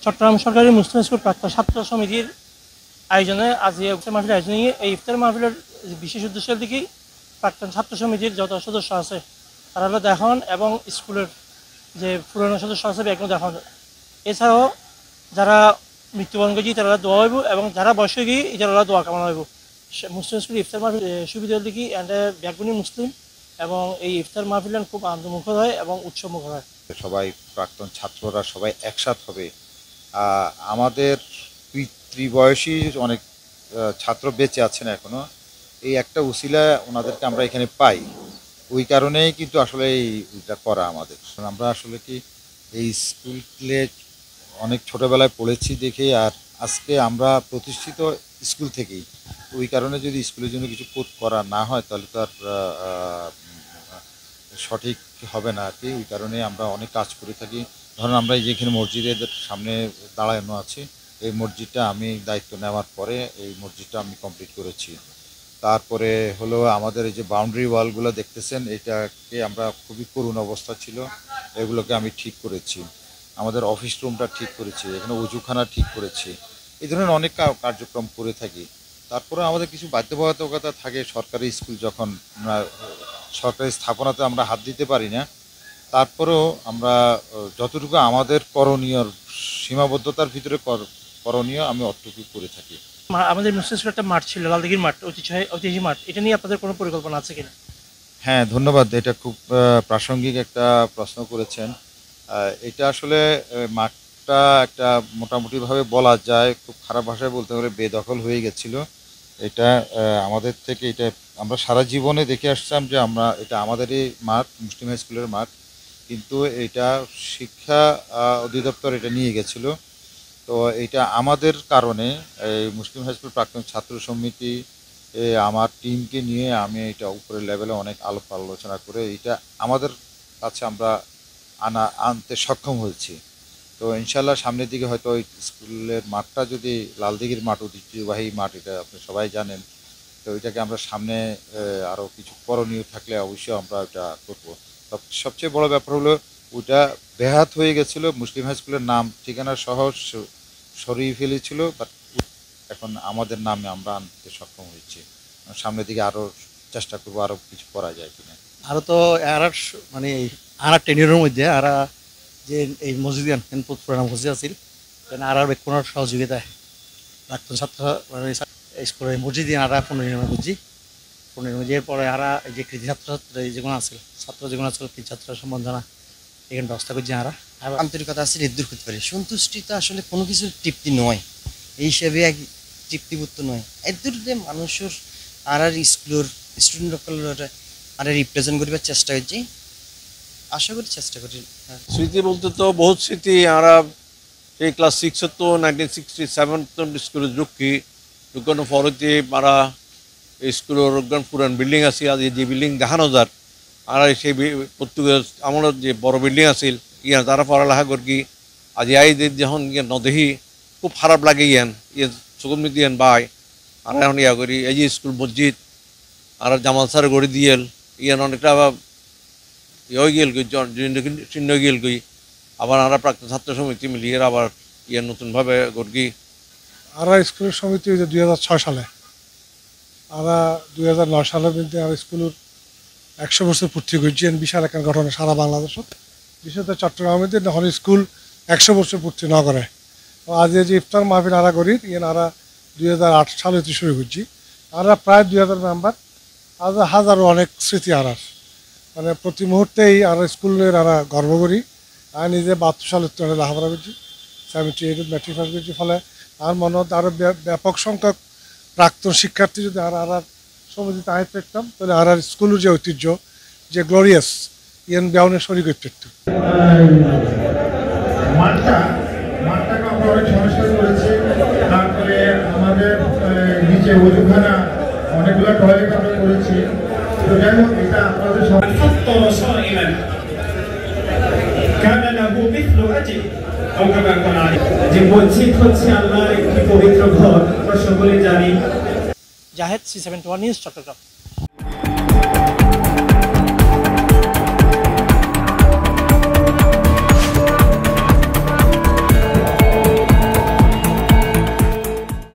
চট্টগ্রাম সরকারি মুসলিম স্কুল প্রাক্তন ছাত্র সমিতির আয়োজনে আজ এই ইফতার মাহফিল আয়োজনে এই ইফতার মাহফিলের বিশেষ উদ্দেশ্যের দিকেই প্রাক্তন ছাত্র সমিতির যত সদস্য আছে তারা হলো দেখান এবং স্কুলের যে পুরনো সদস্য আছে এখনও দেখান। এছাড়াও যারা মৃত্যুবরণ করছি তারা দোয়া হইব এবং যারা বয়স হয়ে গিয়ে তারা দোয়া কামনা হইব। মুসলিম স্কুল ইফতার মাহফিল সুবিধার দিকে এন্ড ব্যাকগুনি মুসলিম এবং এই ইফতার মাহফিল খুব আনন্দমুখর হয় এবং উৎসবমুখর হয়। সবাই প্রাক্তন ছাত্ররা সবাই একসাথ হবে। আমাদের পিতৃবয়সী অনেক ছাত্র বেঁচে আছেন এখনো, এই একটা উসিলা ওনাদেরকে আমরা এখানে পাই, ওই কারণেই কিন্তু আসলে এইটা করা আমাদের। আমরা আসলে কি এই স্কুলে অনেক ছোটোবেলায় পড়েছি দেখে, আর আজকে আমরা প্রতিষ্ঠিত স্কুল থেকেই, ওই কারণে যদি স্কুলের জন্য কিছু করা না হয় তাহলে তো আর সঠিক হবে না আর কি। ওই কারণে আমরা অনেক কাজ করে থাকি। ধরুন আমরা যেখানে মসজিদের সামনে দাঁড়ানো আছি, এই মসজিদটা আমি দায়িত্ব নেওয়ার পরে এই মসজিদটা আমি কমপ্লিট করেছি। তারপরে হলো আমাদের এই যে বাউন্ডারি ওয়ালগুলো দেখতেছেন, এটাকে আমরা খুবই করুণ অবস্থা ছিল, এগুলোকে আমি ঠিক করেছি। আমাদের অফিস রুমটা ঠিক করেছি, এখানে উজুখানা ঠিক করেছি। এই ধরনের অনেক কার্যক্রম করে থাকি। তারপরে আমাদের কিছু বাধ্যবাধকতা থাকে। সরকারি স্কুল যখন সরকারি স্থাপনাতে আমরা হাত দিতে পারি না, তারপরেও আমরা যতটুকু আমাদের করণীয় সীমাবদ্ধতার ভিতরে করণীয় আমি অতটুকু করে থাকি। আমাদের মুসলিম স্কুল একটা মাঠ ছিল, লালদিঘির মাঠ, ঐতিহ্যবাহী মাঠ, এটা নিয়ে আপনাদের কোনো পরিকল্পনা আছে কিনা? হ্যাঁ, ধন্যবাদ। এটা খুব প্রাসঙ্গিক একটা প্রশ্ন করেছেন। এটা আসলে মাঠটা একটা মোটামুটিভাবে বলা যায়, খুব খারাপ ভাষায় বলতে গেলে বেদখল হয়ে গেছিল। এটা আমাদের থেকে, এটা আমরা সারা জীবনে দেখে আসছিলাম যে এটা আমাদেরই মাঠ, মুসলিম হাই স্কুলের মাঠ, কিন্তু এটা শিক্ষা অধিদপ্তর এটা নিয়ে গেছিল। তো এটা আমাদের কারণে এই মুসলিম হাই স্কুল প্রাক্তন ছাত্র সমিতি আমার টিমকে নিয়ে আমি এটা উপরের লেভেলে অনেক আলোচনা করে এটা আমাদের কাছে আমরা আনতে সক্ষম হয়েছি। তো ইনশাল্লাহ সামনের দিকে হয়তো ওই স্কুলের মাঠটা যদি লালদিঘির মাঠ, ঐতিহ্যবাহী মাঠ, এটা আপনি সবাই জানেন, তো ওইটাকে আমরা সামনে আরও কিছু করণীয় থাকলে অবশ্যই আমরা ওটা করবো। সবচেয়ে বড় ব্যাপার হলো ওটা বেহাত হয়ে গেছিলো, মুসলিম হাই স্কুলের নাম ঠিকানা সহ সরিয়ে ফেলেছিল, বাট এখন আমাদের নামে আমরা আনতে সক্ষম হয়েছি। সামনের দিকে আরও চেষ্টা করবো আরও কিছু করা যায় কিনা। আরও তো আর মানে আর টেনিয়রের মধ্যে আর যে এই মসজিদ পুরানা মসজিদ আছিল, আর কোনো সহযোগিতায় প্রাক্তন ছাত্র মানে স্কুলের মসজিদ আর 15 বুঝছি 15 পরে আর যে কৃতি ছাত্র যেগুলো আছিল, ছাত্র যেগুলো আছিল কৃতি ছাত্র সম্বন্ধনা এখানে ব্যবস্থা করছি। আর আন্তরিকতা আছে দূর করতে পারি। সন্তুষ্টি তো আসলে কোনো কিছুর তৃপ্তি নয়, এই হিসাবে এক তৃপ্তিবোধ নয়। এদূর যে মানুষের আর স্কুলের স্টুডেন্ট আর রিপ্রেজেন্ট করার চেষ্টা করছি, আশা করি চেষ্টা করি। স্মৃতি বলতে তো বহুত স্মৃতি। আমরা এই ক্লাস 6 তো 1967 তো স্কুলের ঢুকানো পরতে আমরা স্কুলের পুরান বিল্ডিং আছে, আজ যে বিল্ডিং দেখানো যার আর সেই পর্তুগাল আমলের যে বড় বিল্ডিং আছিল ইয়া তারা পড়ালেখা করি। আজ আইদের যখন নদেহি খুব খারাপ লাগে ইয়ে চকুম দিয়েন বাই আর এখন ইয়া করি। এই যে স্কুল মসজিদ আর জামাল স্যার গড়ি দিয়েল ইয়ান অনেকটা ইয়ে গেল চিহ্ন গেল গই। আবার আমরা প্রাক্তন ছাত্র সমিতি মিলিয়ে আবার ইয়ে নতুনভাবে গড়ি। আর স্কুলের সমিতি 2006 সালে, আর 2009 সালের মধ্যে আর স্কুলের 100 বছর পূর্তি করছি। বিশাল একটা ঘটনা সারা বাংলাদেশত, বিশেষত চট্টগ্রামের যখন স্কুল 100 বছর পূর্তি ন করে। আজ যে ইফতার মাহফিল আরা করি ইয়ে আর 2008 সালে শুরু করছি। আর প্রায় 2000 মেম্বার, আজ হাজারো অনেক স্মৃতি আর মানে প্রতি মুহূর্তেই আর স্কুলের আর গর্ব করি। আমি নিজে 72 সালে লেখাপড়া করছি, 78 ম্যাট্রিক পাস করছি। ফলে আর মনে আরও ব্যাপক সংখ্যক প্রাক্তন শিক্ষার্থী যদি আর সমিতিতে আয় পেতাম, তাহলে আর স্কুলের যে ঐতিহ্য, যে গ্লোরিয়াস ইয়ান ব্যাউনের শরীর করতে পারত। মাঠটাকে আমরা অনেক সংস্কার করেছি। তারপরে আমাদের নিচে ওজুখানা, অনেকগুলো টয়লেট আমরা করেছি। তো যাই হোক, এটা আপনাদের যে মসজিদ হচ্ছে আল্লাহর একটি পবিত্র ঘর, আমরা সকলে জানি। Zahed, C71 news, Chittagong.